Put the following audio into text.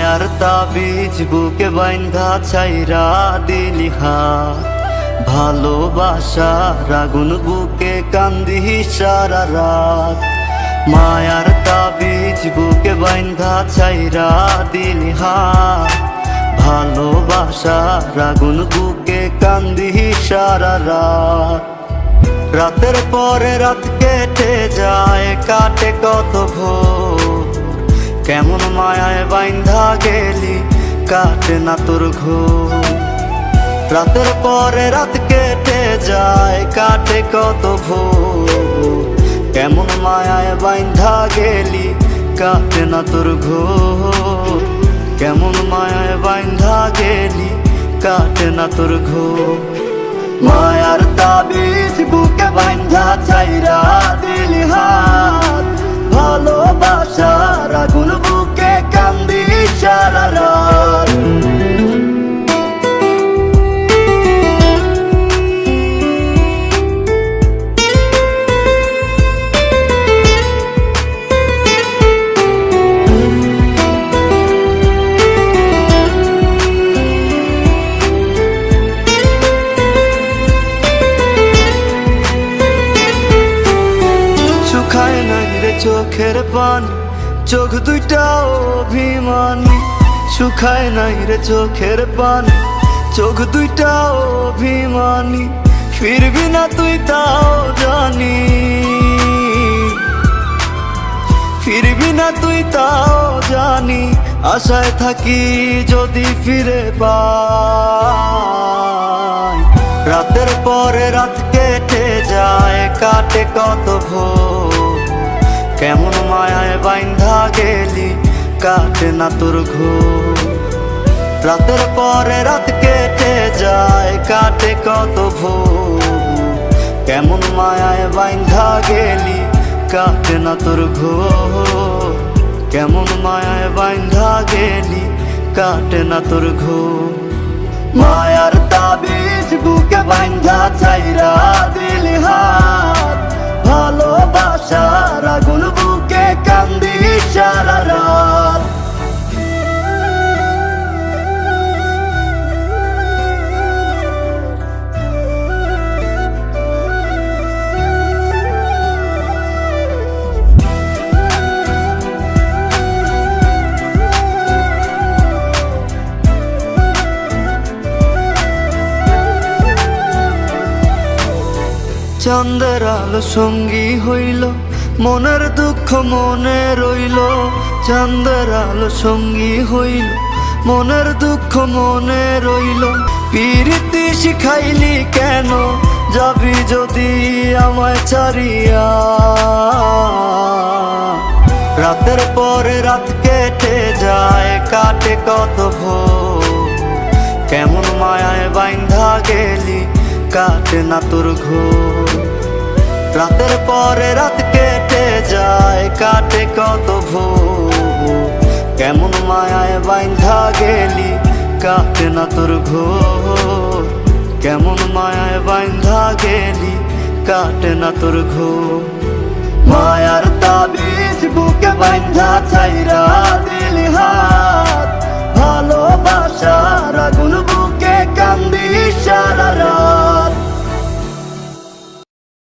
মায়ার তাবিজ বুকে বাইন্ধা ছাইরা দিলি হাত, ভালোবাসার আগুন বুকে কান্দি সারা রাত। মায়ার তাবিজ বুকে বাইন্ধা ছাইরা দিলি হাত, ভালোবাসার আগুন বুকে কান্দি সারা রাত। রাতের পরে রাত কেটে যায়, কাটে কত ভোর, কেমন মায়ায় বাইন্ধা গেলি কাটে না তোর ঘোর। রাতের পরে রাত কেটে যায়, কাটে কত ভোর, কেমন মায়ায় বাইন্ধা গেলি কাটে না তোর ঘোর। কেমন মায়ায় বাইন্ধা গেলি কাটে না তোর ঘোর। মায়ার তাবিজ বুকে বাইন্ধা ছাইরা দিলি হাত, ভালোবাসার আগুন বুকে কান্দি সারা রাত। শুকায় নাই রে চোখের পানি, চোখ দুইটা অভিমানী। শুকায় নাই রে চোখের পানি, চোখ দুইটা অভিমানী। ফিরবি না তুই তাও জানি, ফিরবি না তুই তাও জানি। আশায় থাকি যদি ফিরে পাই। রাতের পরে রাত কেটে যায়, কাটে কত ভোর, কেমন মায়ায় বাইন্ধা গেলি কাটে না তোর ঘোর। রাতের পরে রাত কেটে যায়, কাটে কত ভোর, কেমন মায়ায় বাইন্ধা গেলি কাটে না তোর ঘোর। কেমন মায়ায় বাইন্ধা গেলি কাটে না তোর ঘোর। মায়ার তাবিজ বুকে বাইন্ধা ছাইরা দিলি হাত, ভালোবাসার আগুন বুকে কান্দি সারা রাত। চাঁদের আলো সঙ্গী হইল, মনের দুঃখ মনে রইল। চাঁদের আলো সঙ্গী হইল, মনের দুঃখ মনে রইল। প্রীতি শিখাইলি কেন, যাবি যদি আমায় ছাড়িয়া। রাতের পরে রাত কেটে যায়, কাটে কত ভোর, কেমন মায়ায় বাইন্ধা গেলি কাটে না তোর ঘোর। রাতের পরে রাত কেটে যায়, কাটে কত ভোর, কেমন মায়ায় বাইন্ধা গেলি কাটে না তোর ঘোর। কেমন মায়ায় বাইন্ধা গেলি কাটে না তোর ঘোর। মায়ার তাবিজ বুকে বাইন্ধা ছাইরা দিলি হাত,